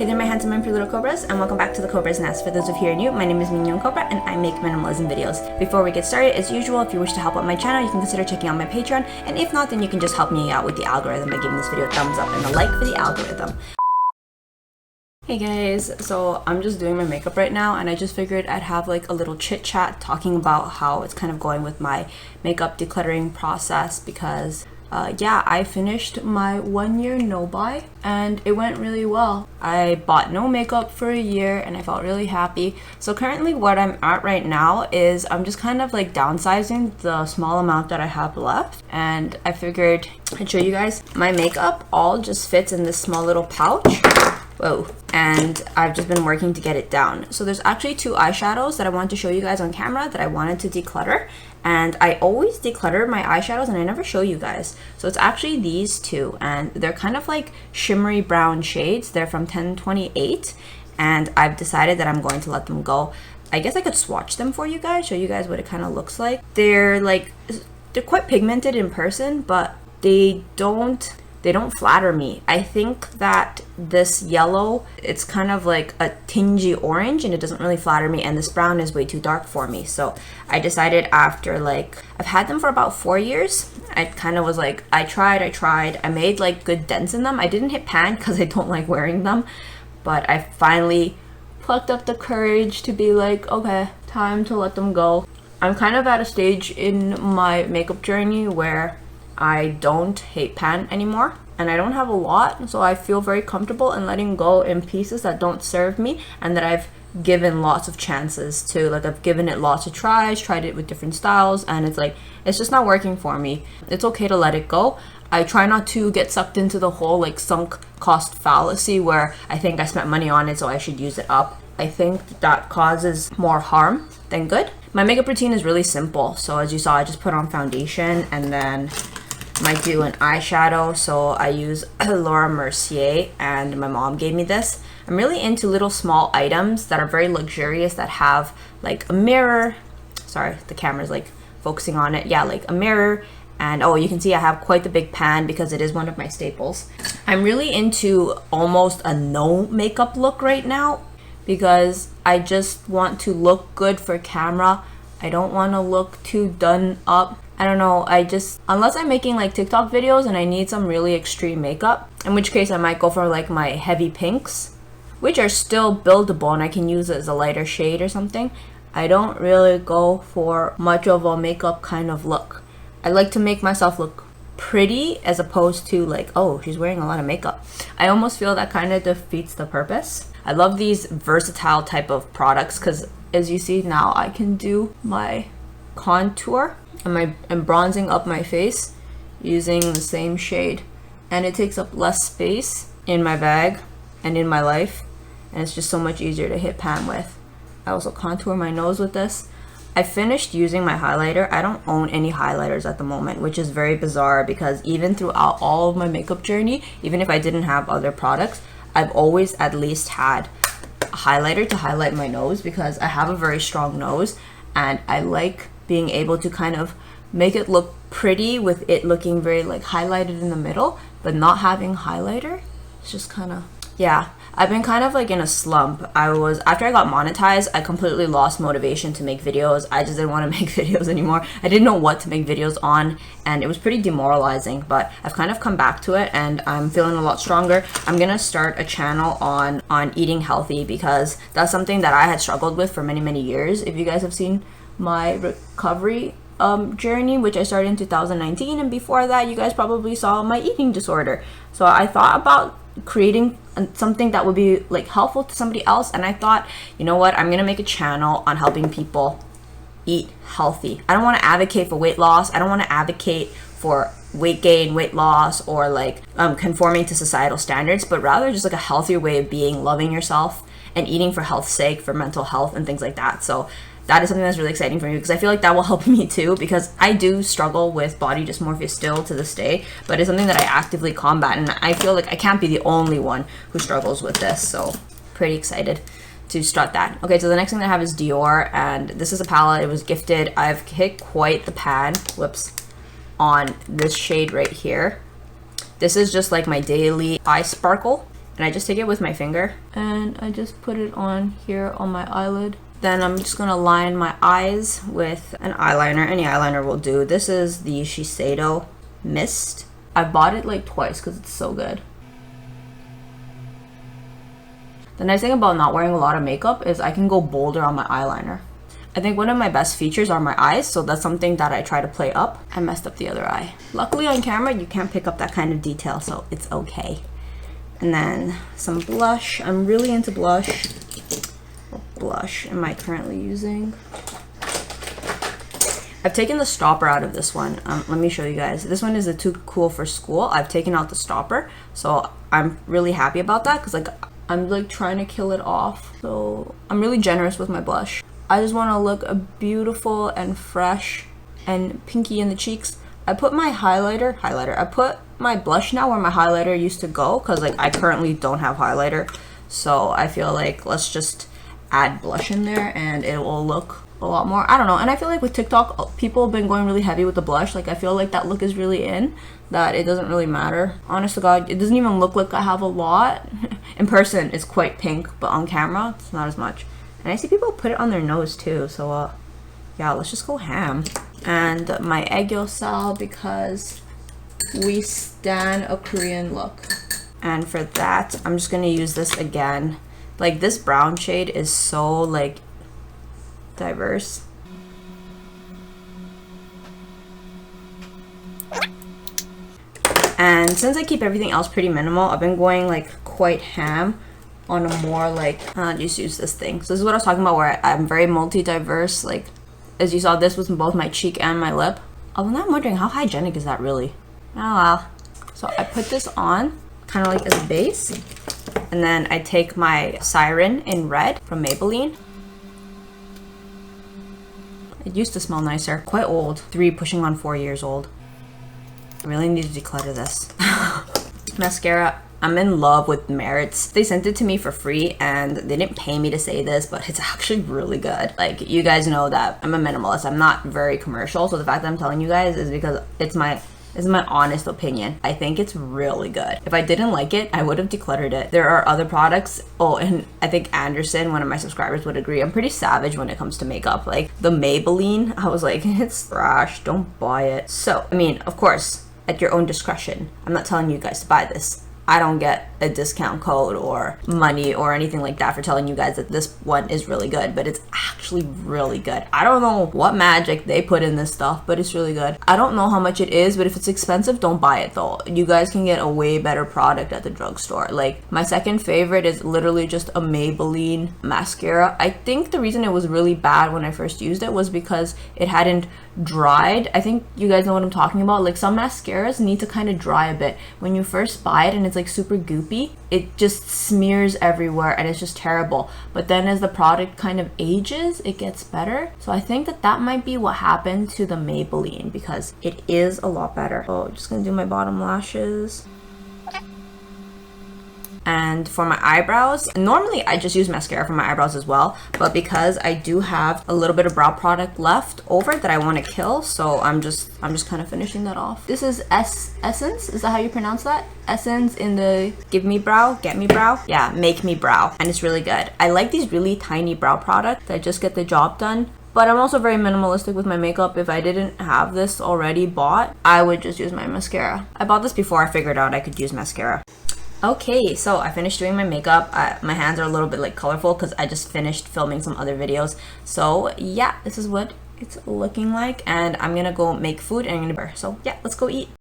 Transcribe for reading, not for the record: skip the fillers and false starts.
Hey there my handsome and pretty little Cobras, and welcome back to the Cobra's Nest. For those of you who are new, my name is Mignon Cobra and I make minimalism videos. Before we get started, as usual, if you wish to help out my channel, you can consider checking out my Patreon, and if not, then you can just help me out with the algorithm by giving this video a thumbs up and a like for the algorithm. Hey guys, so I'm just doing my makeup right now, and I just figured I'd have like a little chit chat talking about how it's kind of going with my makeup decluttering process, because yeah, I finished my 1 year no buy and it went really well. I bought no makeup for a year and I felt really happy. So currently what I'm at right now is I'm just kind of like downsizing the small amount that I have left, and I figured I'd show you guys. My makeup all just fits in this small little pouch. Whoa. And I've just been working to get it down. So there's actually two eyeshadows that I want to show you guys on camera that I wanted to declutter. And I always declutter my eyeshadows and I never show you guys. So it's actually these two, and they're kind of like shimmery brown shades. They're from 1028, and I've decided that I'm going to let them go. I guess I could swatch them for you guys, show you guys what it kind of looks like. They're quite pigmented in person, but they don't flatter me. I think that this yellow, it's kind of like a tingy orange and it doesn't really flatter me, and this brown is way too dark for me. So I decided after I've had them for about 4 years, I kind of was like, I tried, I made like good dents in them. I didn't hit pan because I don't like wearing them, but I finally plucked up the courage to be like, okay, time to let them go. I'm kind of at a stage in my makeup journey where I don't hate pan anymore, and I don't have a lot, so I feel very comfortable in letting go in pieces that don't serve me and that I've given lots of chances to. Like, I've given it lots of tries, tried it with different styles, and it's just not working for me. It's okay to let it go. I try not to get sucked into the whole like sunk cost fallacy where I think I spent money on it so I should use it up. I think that causes more harm than good. My makeup routine is really simple. So as you saw, I just put on foundation and then might do an eyeshadow. So I use Laura Mercier, and my mom gave me this. I'm really into little small items that are very luxurious, that have like a mirror. Sorry, the camera's like focusing on it. Yeah, like a mirror. And oh, you can see I have quite the big pan because it is one of my staples. I'm really into almost a no makeup look right now because I just want to look good for camera. I don't want to look too done up. I don't know, unless I'm making like TikTok videos and I need some really extreme makeup, in which case I might go for like my heavy pinks, which are still buildable and I can use it as a lighter shade or something. I don't really go for much of a makeup kind of look. I like to make myself look pretty as opposed to like, oh, she's wearing a lot of makeup. I almost feel that kind of defeats the purpose. I love these versatile type of products because as you see now, I can do my contour and bronzing up my face using the same shade, and it takes up less space in my bag and in my life, and it's just so much easier to hit pan with. I also contour my nose with this. I finished using my highlighter. I don't own any highlighters at the moment, which is very bizarre because even throughout all of my makeup journey, even if I didn't have other products, I've always at least had a highlighter to highlight my nose because I have a very strong nose, and I like being able to kind of make it look pretty with it looking very like highlighted in the middle, but not having highlighter. It's just kind of, yeah. I've been kind of like in a slump. After I got monetized, I completely lost motivation to make videos. I just didn't want to make videos anymore. I didn't know what to make videos on, and it was pretty demoralizing, but I've kind of come back to it and I'm feeling a lot stronger. I'm gonna start a channel on eating healthy because that's something that I had struggled with for many years. If you guys have seen my recovery journey, which I started in 2019, and before that you guys probably saw my eating disorder. So I thought about creating something that would be like helpful to somebody else, and I thought, you know what, I'm gonna make a channel on helping people eat healthy. I don't want to advocate for weight loss. I don't want to advocate for weight gain, weight loss, or like conforming to societal standards, but rather just like a healthier way of being, loving yourself and eating for health's sake, for mental health and things like that. So that is something that's really exciting for me because I feel like that will help me too, because I do struggle with body dysmorphia still to this day, but it's something that I actively combat, and I feel like I can't be the only one who struggles with this. So pretty excited to start that. Okay, so the next thing that I have is Dior, and this is a palette. It was gifted. I've hit quite the pan, on this shade right here. This is just like my daily eye sparkle, And I just take it with my finger and I just put it on here on my eyelid. Then I'm just gonna line my eyes with an eyeliner. Any eyeliner will do. This is the Shiseido Mist. I bought it like twice because it's so good. The nice thing about not wearing a lot of makeup is I can go bolder on my eyeliner. I think one of my best features are my eyes, so that's something that I try to play up. I messed up the other eye. Luckily on camera, you can't pick up that kind of detail, so it's okay. And then some blush. I'm really into blush. What blush am I currently using? I've taken the stopper out of this one. Let me show you guys. This one is a Too Cool for School. I've taken out the stopper, so I'm really happy about that because like I'm like trying to kill it off. So I'm really generous with my blush. I just want to look beautiful and fresh and pinky in the cheeks. I put my highlighter. I put my blush now where my highlighter used to go because like I currently don't have highlighter. So I feel like let's just add blush in there and it will look a lot more. I don't know. And I feel like with TikTok, people have been going really heavy with the blush. Like I feel like that look is really in, that it doesn't really matter. Honest to God, it doesn't even look like I have a lot. In person, it's quite pink, but on camera, it's not as much. And I see people put it on their nose too. So yeah, let's just go ham. And my egg yolk salve because we stan a Korean look. And for that, I'm just gonna use this again. Like this brown shade is so like diverse. And since I keep everything else pretty minimal, I've been going like quite ham on a more like, just use this thing. So this is what I was talking about where I'm very multi-diverse. Like, as you saw, this was both my cheek and my lip. Although now I'm wondering, how hygienic is that really? Oh well. So I put this on, kind of like as a base. And then I take my Siren in red from Maybelline. It used to smell nicer. Quite old. 3 pushing on 4 years old. I really need to declutter this. Mascara. I'm in love with Merit's. They sent it to me for free and they didn't pay me to say this, but it's actually really good. Like, you guys know that I'm a minimalist. I'm not very commercial, so the fact that I'm telling you guys is because it's my honest opinion. I think it's really good. If I didn't like it, I would have decluttered it. There are other products. Oh, and I think Anderson, one of my subscribers, would agree. I'm pretty savage when it comes to makeup. Like the Maybelline, I was like, it's trash. Don't buy it. So, I mean, of course, at your own discretion. I'm not telling you guys to buy this. I don't get a discount code or money or anything like that for telling you guys that this one is really good, but it's actually really good. I don't know what magic they put in this stuff, but it's really good. I don't know how much it is, but if it's expensive, don't buy it though. You guys can get a way better product at the drugstore. Like my second favorite is literally just a Maybelline mascara. I think the reason it was really bad when I first used it was because it hadn't dried. I think you guys know what I'm talking about. Like some mascaras need to kind of dry a bit. When you first buy it and it's like super goopy, it just smears everywhere and it's just terrible. But then as the product kind of ages, it gets better. So I think that might be what happened to the Maybelline because it is a lot better. So I'm just gonna do my bottom lashes. And for my eyebrows, normally I just use mascara for my eyebrows as well, but because I do have a little bit of brow product left over that I want to kill, so I'm just kind of finishing that off. This is Essence, is that how you pronounce that? Essence in the Get Me Brow, yeah, Make Me Brow, and it's really good. I like these really tiny brow products that just get the job done. But I'm also very minimalistic with my makeup. If I didn't have this already bought, I would just use my mascara. I bought this before I figured out I could use mascara. Okay, so I finished doing my makeup. My hands are a little bit like colorful because I just finished filming some other videos. So yeah, this is what it's looking like, and I'm gonna go make food and I'm gonna burn. So yeah, let's go eat.